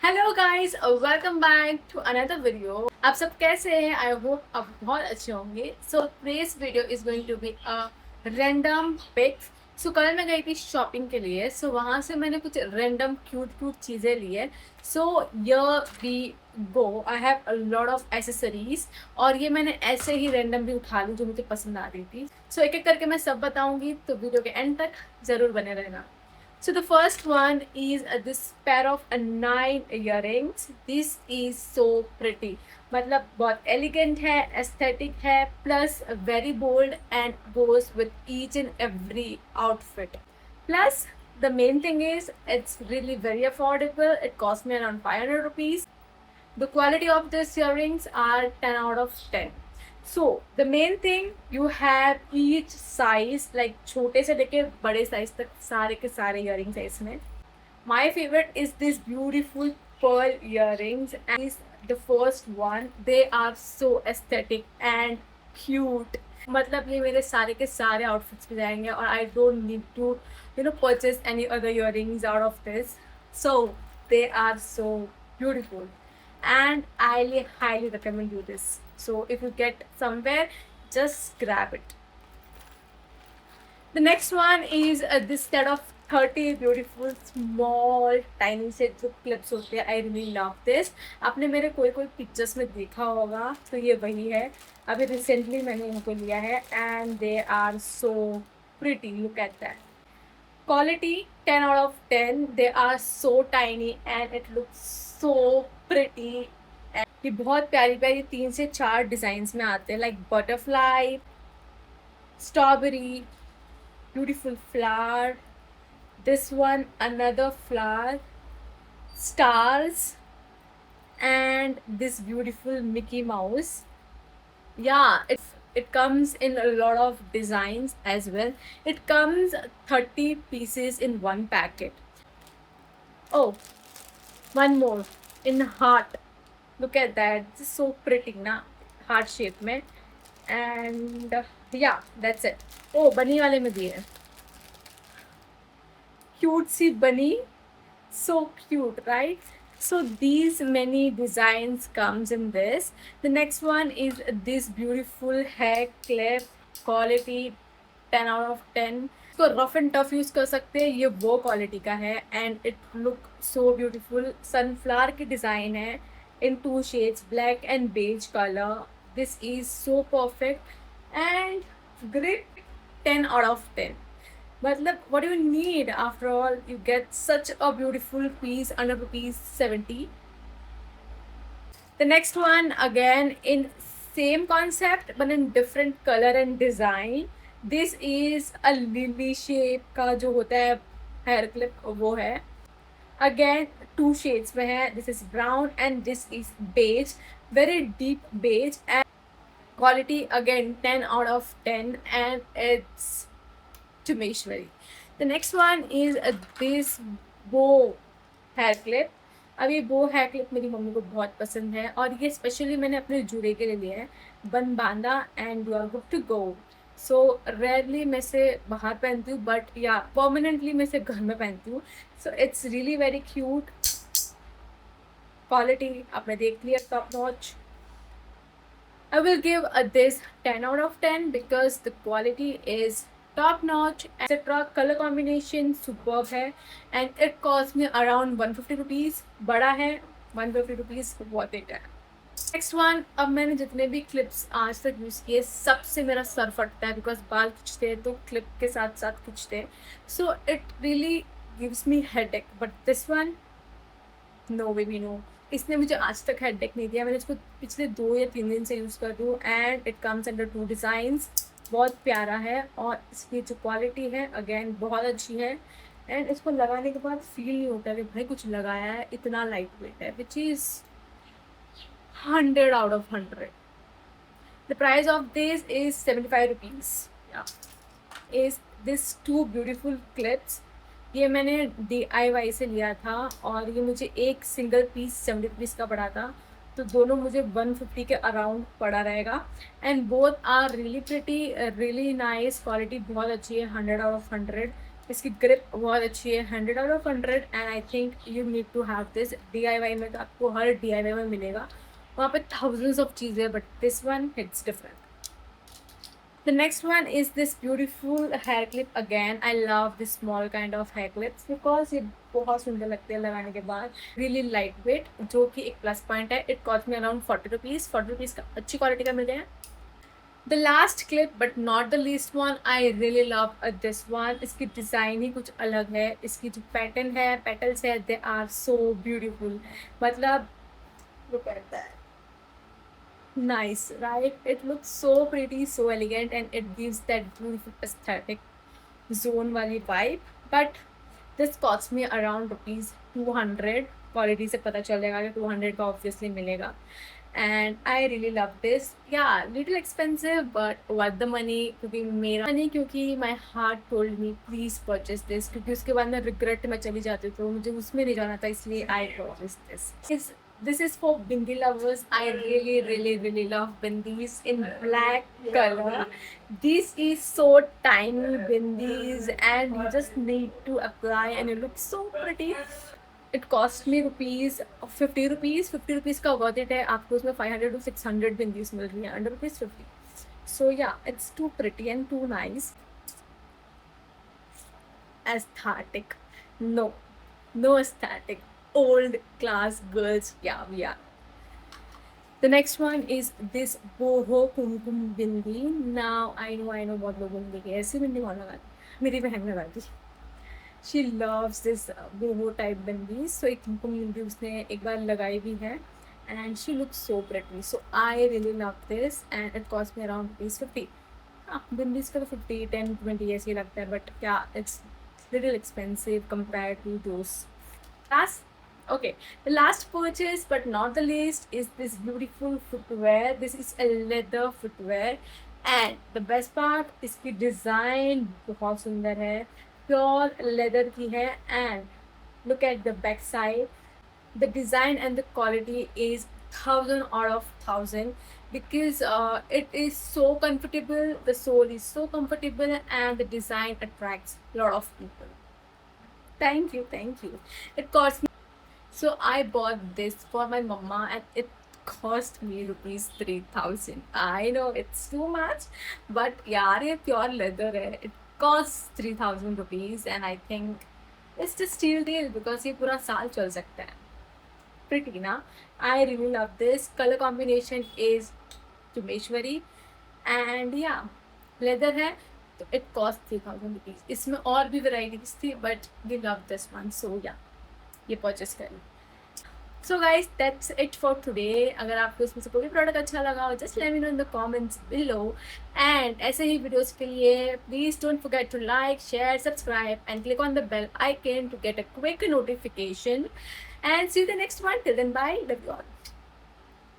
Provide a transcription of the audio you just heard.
Hello guys, welcome back to another video. आप सब कैसे हैं? आई होप आप बहुत अच्छे होंगे। So today's video is going to be a random picks. So कल मैं गई थी शॉपिंग के लिए। सो वहाँ से मैंने कुछ रैंडम क्यूट क्यूट चीज़ें ली है। So here we go. I have a lot of accessories और ये मैंने ऐसे ही रैंडम भी उठा ली जो मुझे पसंद आ रही थी। सो एक एक करके मैं सब बताऊंगी, तो वीडियो के एंड तक ज़रूर बने रहना। So the first one is this pair of nine earrings. This is so pretty. मतलब बहुत elegant है, aesthetic है, plus very bold and goes with each and every outfit. Plus the main thing is it's really very affordable. It cost me around 500 rupees. The quality of these earrings are 10 out of 10. So the main thing, you have each size, like छोटे से लेके बड़े size तक सारे के सारे earrings है इसमें. My favorite is this beautiful pearl earrings, and is the first one. They are so aesthetic and cute. मतलब ये मेरे सारे के सारे outfits में जाएंगे और I don't need to purchase any other earrings out of this. So they are so beautiful and I highly recommend you this. So if you get somewhere, just grab it. The next one is this set of 30 beautiful small tiny से जो clips होते हैं. I really love this. आपने मेरे कोई कोई pictures में देखा होगा, तो ये वही है. अभी recently मैंने इनको लिया है and they are so pretty. Look at that. Quality 10 out of 10. They are so tiny and it looks so pretty. ये बहुत प्यारी प्यारी 3 से 4 डिजाइन में आते हैं, like butterfly, strawberry, beautiful flower, this one another flower, stars and this beautiful Mickey Mouse. Yeah, it comes in a lot of designs as well. It comes 30 pieces in one packet. Oh, one more in heart. Look at that. This is so pretty ना, heart shape में. And yeah, that's it. Oh, बनी वाले में भी है. Cute सी बनी. So cute, right? So these many designs comes in this. The next one is this beautiful hair clip. Quality 10 out of 10. इसको rough and tough use कर सकते हैं, ये वो क्वालिटी का है and it look so beautiful. Sunflower की design है in two shades, black and beige color. This is so perfect and great. 10 out of 10. मतलब what do you need? After all, you get such a beautiful piece under rupees 70. The next one again in same concept but in different color and design. This is a lily shape का जो होता है hair clip, वो है. Again, two shades में है. This is brown and this is beige, very deep beige, and quality again 10 out of 10 and it's Tumeshwari. The next one is this bow hair clip. अब ये बो hair clip मेरी mummy को बहुत पसंद है और ये स्पेशली मैंने अपने जूड़े के लिए लिया है. बन बांधा and you are good to go. So rarely मैं इसे बाहर पहनती हूँ, बट या परमानेंटली मैं इसे घर में पहनती हूँ. So it's really very cute. Quality आपने देख लिया, top notch. I will give this 10 out of 10 because the quality is top notch, etc. Color combination superb है and it cost me around 150 rupees. बड़ा है, 150 rupees worth it है. Next one, अब मैंने जितने भी क्लिप्स आज तक यूज़ किए सबसे मेरा सर फटता है बिकॉज बाल खींचते हैं तो क्लिप के साथ साथ खींचते हैं. So it really gives me headache, but this one no baby no. इसने मुझे आज तक हेडेक नहीं दिया. मैंने इसको पिछले 2 या 3 दिन से यूज़ कर दूँ and it comes under 2 designs. बहुत प्यारा है और इसकी जो क्वालिटी है अगेन बहुत अच्छी है एंड इसको लगाने के बाद फील नहीं होता कि भाई कुछ लगाया है. इतना लाइट वेट है, which is 100 out of 100. The price of this is 75 rupees. Yeah. Is this two beautiful clips. ये मैंने DIY से लिया था और ये मुझे एक सिंगल पीस 70 रुपीज़ का पड़ा था, तो दोनों मुझे 150 के अराउंड पड़ा रहेगा. And both are really pretty, really nice. Quality बहुत अच्छी है, 100 out of 100. इसकी ग्रिप बहुत अच्छी है, 100 out of 100 and I think you need to have this. DIY में तो आपको हर DIY में मिलेगा, वहाँ पे thousands ऑफ चीज़ें, but this one hits different. The next one is this beautiful hair clip again. I love this small kind of hair clips because ये बहुत सुंदर लगते हैं लगाने के बाद। Really lightweight, जो कि एक प्लस पॉइंट है। It cost me around 40 rupees। 40 rupees का अच्छी क्वालिटी का मिलते हैं। The last clip but not the least one, I really love this one। इसकी डिज़ाइन ही कुछ अलग है। इसकी जो पैटर्न है, पेटल्स है, they are so beautiful। मतलब look at that, nice right? It looks so pretty, so elegant, and it gives that beautiful aesthetic zone वाली vibe। But this cost me around rupees 200। Quality से पता चलेगा कि 200 का obviously मिलेगा। And I really love this. Yeah little expensive but worth the money, क्योंकि मेरा money, क्योंकि my heart told me please purchase this, क्योंकि उसके बाद मैं रिग्रेट में चली जाती तो मुझे उसमें नहीं जाना था, इसलिए I purchase this. This is for bindi lovers. I really love bindis in black color. This is so tiny bindis and you just need to apply and you look so pretty. It cost me rupees 50 rupees। 50 rupees का worth it है। आपको उसमें 500 to 600 bindis मिल रही हैं under rupees 50। So yeah, it's too pretty and too nice। Aesthetic, no aesthetic, old class girls, yeah we are। The next one is this boho kumkum bindi। Now I know बहुत लोग bindi के ऐसी bindi कौन लगाती, मेरी बहन लगाती। She loves this boho type bindi। So एक कुमकुम बिंदी उसने एक बार लगाई भी है and she looks so pretty। So I really love this and it cost me around rupees 50। हाँ, बिंदीज का तो 50, 10, 20 ऐसे ही लगता है, बट क्या it's little expensive compared to those। Okay, the last purchase but not the least is this beautiful footwear। This is a leather footwear and the best part, इसकी design बहुत सुंदर है, pure leather की है। and look at the back side, the design and the quality is 1000 out of 1000 because it is so comfortable, the sole is so comfortable and the design attracts a lot of people। Thank you। It cost me, so I bought this for my mama and it cost me rupees 3000। I know it's too much, but यार ये pure leather है, it costs 3000 rupees and I think it's a steal deal because ये पूरा साल चल सकता है। Pretty ना? I really love this। Color combination is Tumeshwari and yeah, leather है तो it cost 3000 rupees। इसमें और भी varieties थी but we love this one, so yeah, ये purchase करें। So guys, that's it for today। अगर आपको इसमें से कोई प्रोडक्ट अच्छा लगा हो, just let me know in the comments below। and ऐसे ही वीडियोस के लिए please don't forget to like, share, subscribe and click on the bell icon to get a quick notification। and see you the next one। Till then, bye, love you all।